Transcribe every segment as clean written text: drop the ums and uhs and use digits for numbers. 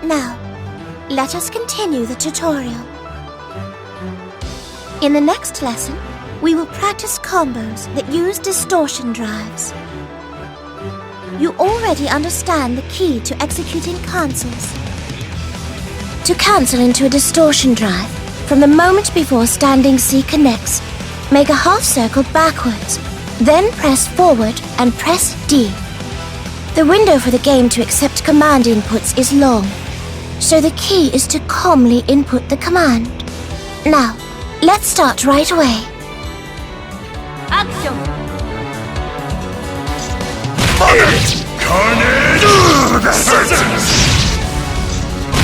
Now, let us continue the tutorial. In the next lesson, we will practice combos that use distortion drives. You already understand the key to executing cancels. To cancel into a distortion drive, from the moment before standing C connects, make a half circle backwards, then press forward and press D. The window for the game to accept command inputs is long, so the key is to calmly input the command. Now, let's start right away. Action! Mother! Carnage! Scissors!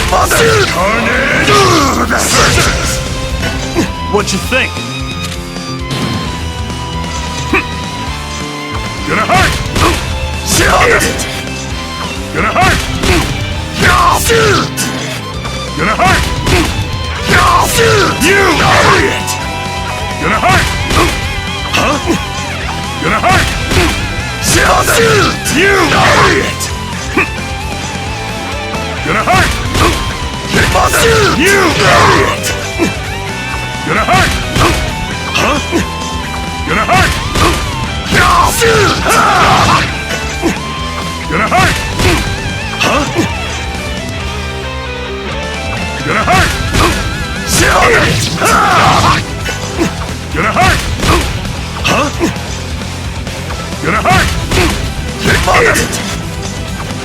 Mother! Carnage! Scissors! What you think? Gonna hurt! Eat it! Gonna hurt! Shoot! Gonna hurt! Shoot! You idiot! Gonna hurt! Huh? Gonna hurt! Shoot! You idiot! Gonna hurt! Mother! You idiot! Gonna hurt! Huh? Gonna hurt! Shoot! Gonna hurt! Huh? Gonna hurt! Shoot! Gonna hurt! Huh? Gonna hurt! Mother!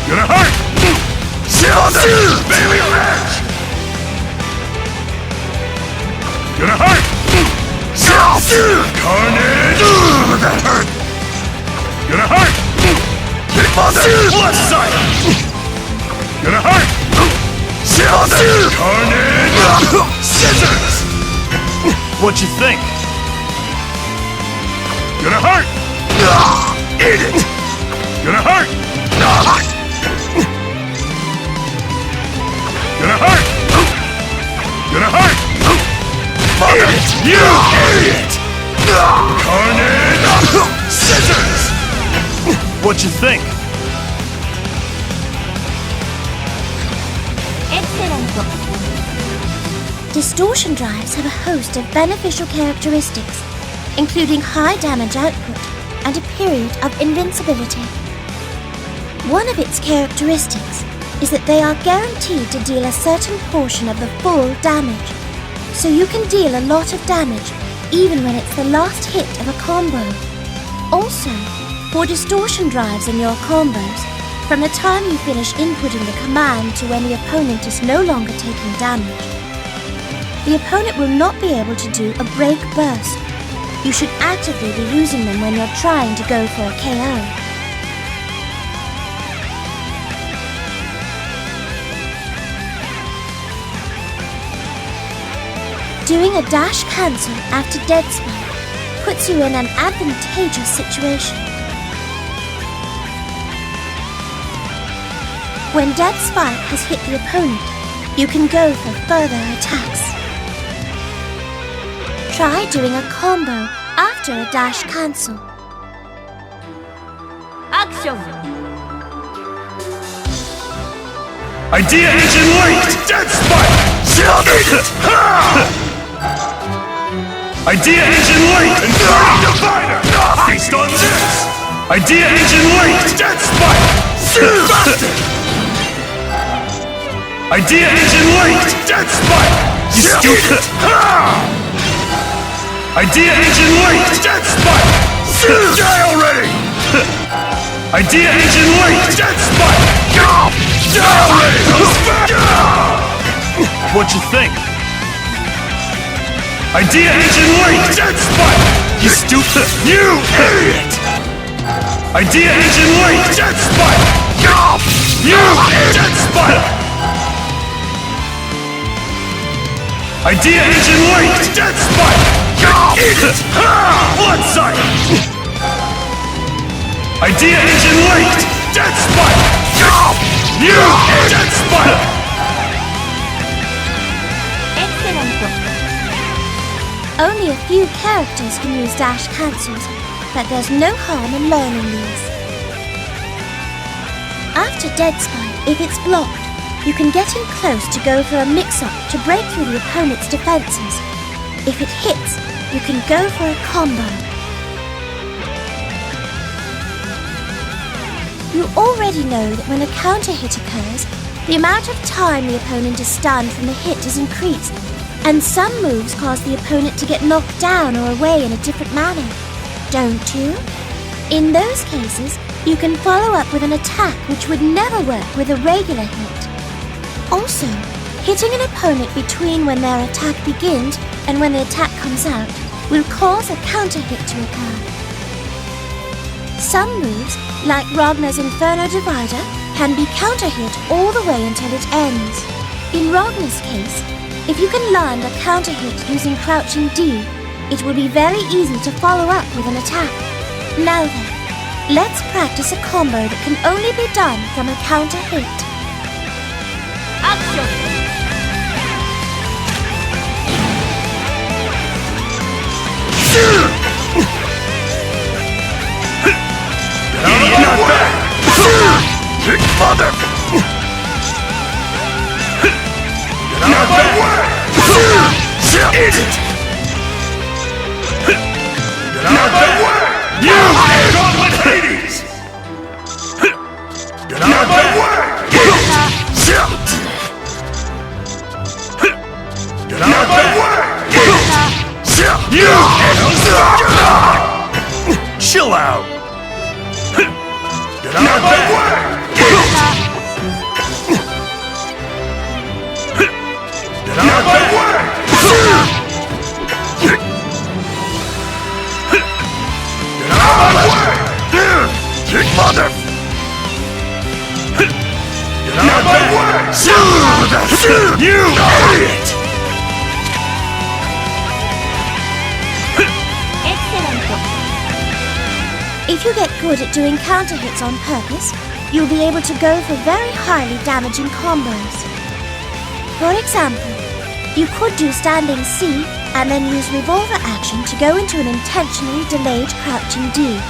Gonna hurt! Shoot! Baby wrench! Gonna hurt! Shoot! Carnage! That hurt! Gonna hurt! Mother! Blood sight! Gonna hurt! Shoot! Carnage! Scissors! What you think? Gonna hurt! Eat it! Gonna hurt! Gonna hurt! Gonna hurt! Mother! You idiot! Carnage! Scissors! What you think? Excellent! Distortion drives have a host of beneficial characteristics, including high damage output and a period of invincibility. One of its characteristics is that they are guaranteed to deal a certain portion of the full damage, so you can deal a lot of damage even when it's the last hit of a combo. Also, for distortion drives in your combos, from the time you finish inputting the command to when the opponent is no longer taking damage, the opponent will not be able to do a break burst. You should actively be using them when you're trying to go for a KO. Doing a dash cancel after dead spike puts you in an advantageous situation. When dead spike has hit the opponent, you can go for further attacks. Try doing a combo after a dash cancel. Action! Idea engine linked! Dead spike! Eat it! Idea engine linked! Inferno divider! Feast on this! Idea engine linked! Dead spike! Shoot! Idea engine linked! Dead spike! You stupid! Idea engine linked! Dead spike! Die already! Idea engine linked! Dead spike! Die already! What you think? Idea engine linked! Dead spike! You stupid! You idiot! Idea engine linked! Dead spike! You dead spike! Idea engine linked! Dead spike! Idiot! Blood sight! Idea engine linked! Dead spike! You dead spike! Excellent. Only a few characters can use dash cancels, but there's no harm in learning these. After Dead Spike, if it's blocked, you can get in close to go for a mix-up to break through the opponent's defenses. If it hits, you can go for a combo. You already know that when a counter hit occurs, the amount of time the opponent is stunned from the hit is increased, and some moves cause the opponent to get knocked down or away in a different manner. Don't you? In those cases, you can follow up with an attack which would never work with a regular hit. Also, hitting an opponent between when their attack begins and when the attack comes out will cause a counter hit to occur. Some moves, like Ragnar's Inferno Divider, can be counter hit all the way until it ends. In Ragnar's case, if you can land a counter hit using crouching D, it will be very easy to follow up with an attack. Now then, let's practice a combo that can only be done from a counter hit. Action! Not back! Mother! Not back! Idiot! Not back! You gauntlet Hades! Get out of my way! Get out of my way! You! Chill out! Get out of my way! Get out of my way! Get out of my way! Mother! Get out of my way! You idiot! Excellent. If you get good at doing counter hits on purpose, you'll be able to go for very highly damaging combos. For example, you could do standing C and then use revolver action to go into an intentionally delayed crouching D,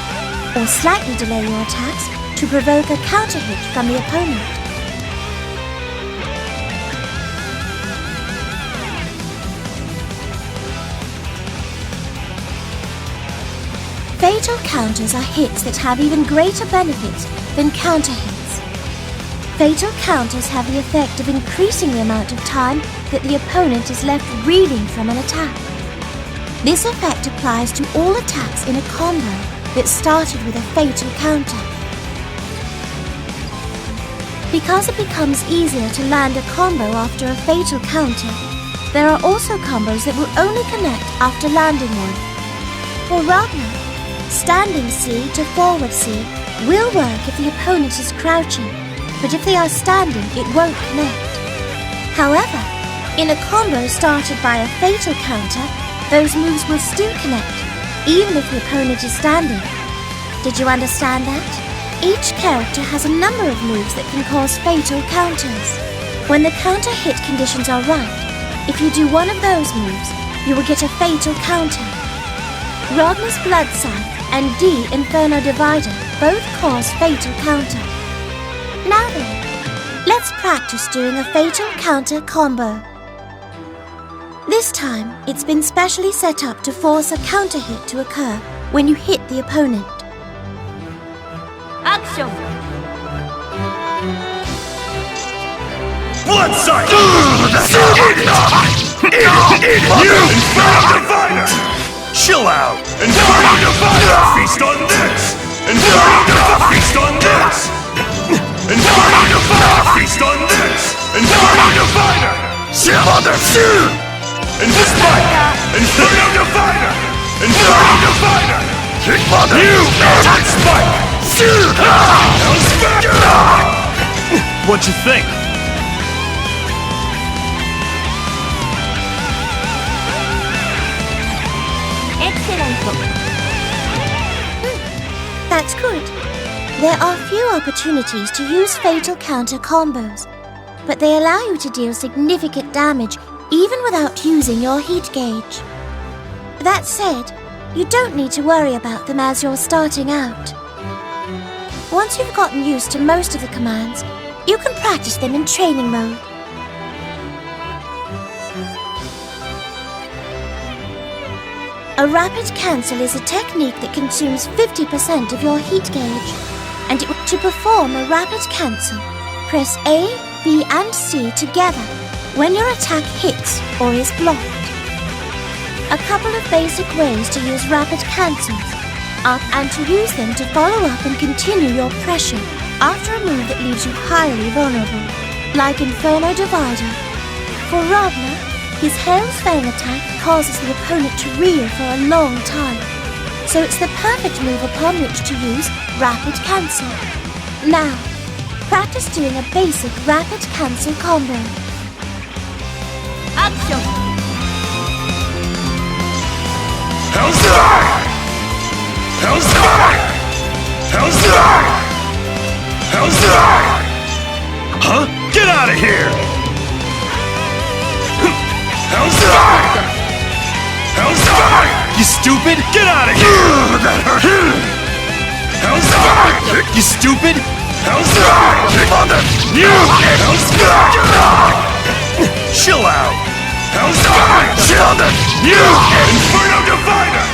or slightly delay your attacks to provoke a counter hit from the opponent. Fatal counters are hits that have even greater benefits than counter hits. Fatal counters have the effect of increasing the amount of time that the opponent is left reeling from an attack. This effect applies to all attacks in a combo that started with a fatal counter. Because it becomes easier to land a combo after a fatal counter, there are also combos that will only connect after landing one. For Ragnar, standing C to forward C will work if the opponent is crouching, but if they are standing, it won't connect. However, in a combo started by a fatal counter, those moves will still connect, even if the opponent is standing. Did you understand that? Each character has a number of moves that can cause fatal counters. When the counter hit conditions are right, if you do one of those moves, you will get a fatal counter. Ragnar's Blood Scythe and D Inferno Divider both cause fatal counter. Now then, let's practice doing a fatal counter combo. This time, it's been specially set up to force a counter hit to occur when you hit the opponent. Action! Blood sight! You! Inferno Divider! Chill out! Inferno Divider! Feast on this! Inferno Divider! Feast on this! Inferno Divider! Feast on this! Inferno Divider! Mother! Inferno Divider! Inferno Divider! Mother! You! Attack Spike! What'd you think? That's good. There are few opportunities to use fatal counter combos, but they allow you to deal significant damage even without using your heat gauge. That said, you don't need to worry about them as you're starting out. Once you've gotten used to most of the commands, you can practice them in training mode. A rapid cancel is a technique that consumes 50% of your heat gauge, and to perform a rapid cancel, press A, B and C together when your attack hits or is blocked. A couple of basic ways to use rapid cancels are and to use them to follow up and continue your pressure after a move that leaves you highly vulnerable, like Inferno Divider. For Ragnar, his Hail's Fang attack causes the opponent to reel for a long time, so it's the perfect move upon which to use Rapid Cancel. Now, practice doing a basic Rapid Cancel combo. Action! Hell's Fire! Hell's Fire! Hell's Fire! Hell's Fire! Huh? Get out of here! Hell's Fire! Hell's Fire! You stupid! Get out of here! That hurt! Hell's Fire! You stupid! Hell's Fire! Mother! You! Hell's Fire! Chill out! Hell's Fire! Chill out! You! Inferno Divider!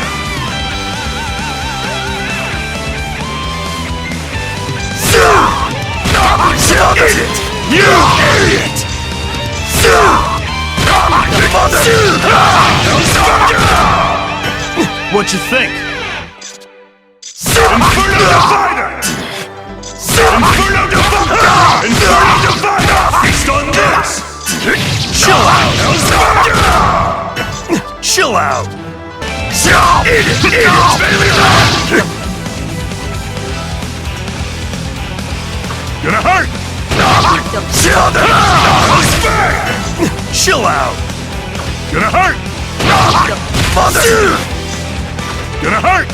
Idiot! You idiot! Mother! What'd you think? Inferno Divider! Inferno Divider! Inferno Divider! Feast on this! Chill out! Chill out! Idiot! Idiot! Gonna hurt! Chill out! Gonna hurt! Mother! Gonna hurt!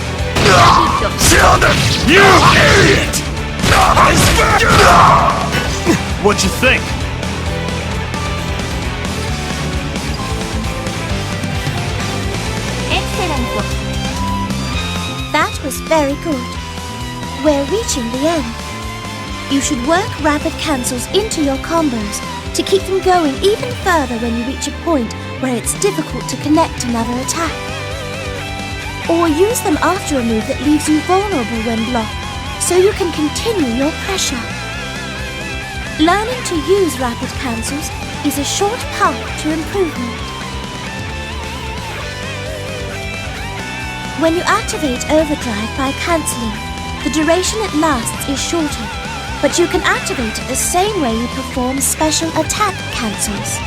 You idiot! What'd you think? Excellent. That was very good. We're reaching the end. You should work rapid cancels into your combos to keep them going even further when you reach a point where it's difficult to connect another attack. Or use them after a move that leaves you vulnerable when blocked, so you can continue your pressure. Learning to use rapid cancels is a short path to improvement. When you activate Overdrive by cancelling, the duration it lasts is shorter, but you can activate it the same way you perform special attack cancels.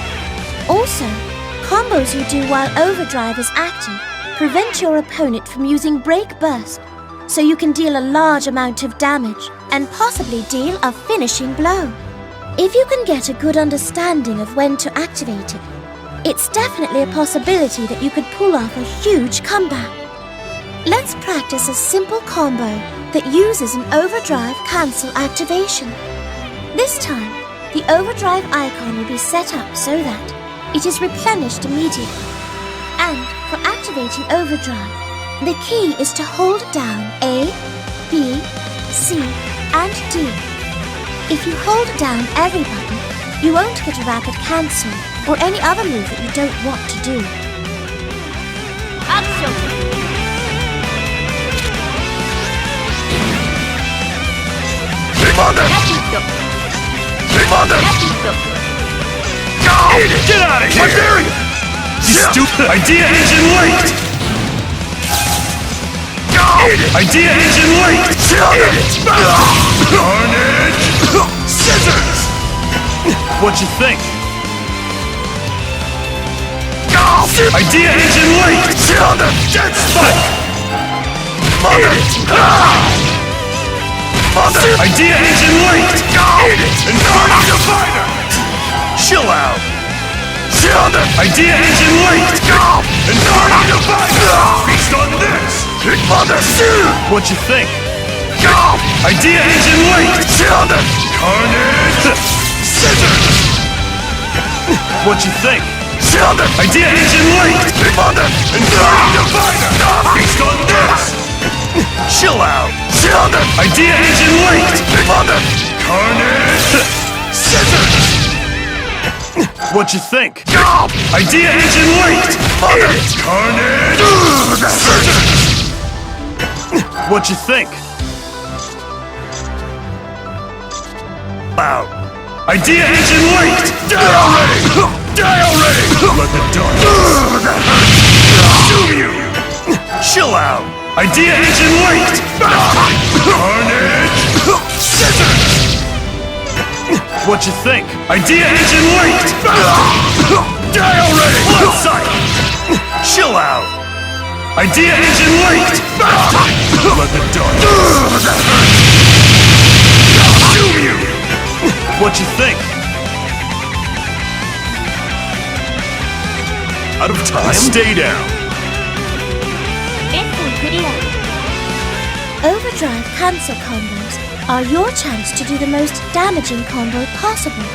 Also, combos you do while Overdrive is active prevent your opponent from using Break Burst, so you can deal a large amount of damage and possibly deal a finishing blow. If you can get a good understanding of when to activate it, it's definitely a possibility that you could pull off a huge comeback. Let's practice a simple combo that uses an Overdrive Cancel activation. This time, the Overdrive icon will be set up so that it is replenished immediately. And for activating Overdrive, the key is to hold down A, B, C, and D. If you hold down every button, you won't get a rapid cancel or any other move that you don't want to do. Action! Mother! Mother! Get out of here! I dare you! You stupid! Idea engine linked! Idea engine linked! Carnage! Scissors! What you think? Idea engine linked! Dead spike! Idea engine linked! Inferno Divider! Chill out! Idea engine linked! Inferno Divider! Feast on this! What you think? Idea engine linked! Carnage! Scissors! What you think? Idea engine linked! Inferno Divider! Feast on this! Chill out! Idea engine linked! Carnage! Scissors! What you think? Idea engine linked! Carnage! Scissors! What you think? Out! Idea engine linked! Die already! Die already! Let the dark consume you! Chill out! Idea engine linked! Carnage! Scissors! What you think? Idea engine linked! Die already! Blood sight! Chill out! Idea engine linked! Let the dark consume you! What you think? Out of time? Stay down! レッスンクリア Overdrive Cancel combos are your chance to do the most damaging combo possible.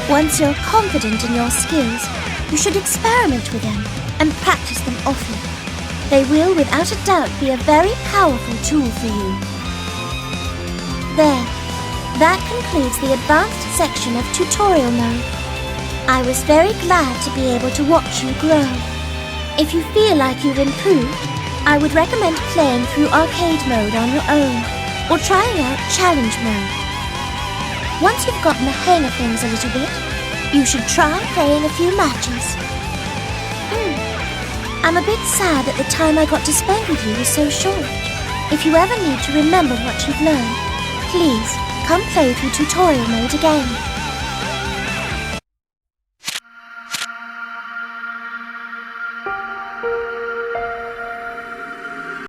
Once you're confident in your skills, you should experiment with them and practice them often. They will without a doubt be a very powerful tool for you. There. That concludes the advanced section of tutorial mode. I was very glad to be able to watch you grow. If you feel like you've improved, I would recommend playing through arcade mode on your own, or trying out challenge mode. Once you've gotten the hang of things a little bit, you should try playing a few matches. I'm a bit sad that the time I got to spend with you was so short. If you ever need to remember what you've learned, please come play through tutorial mode again.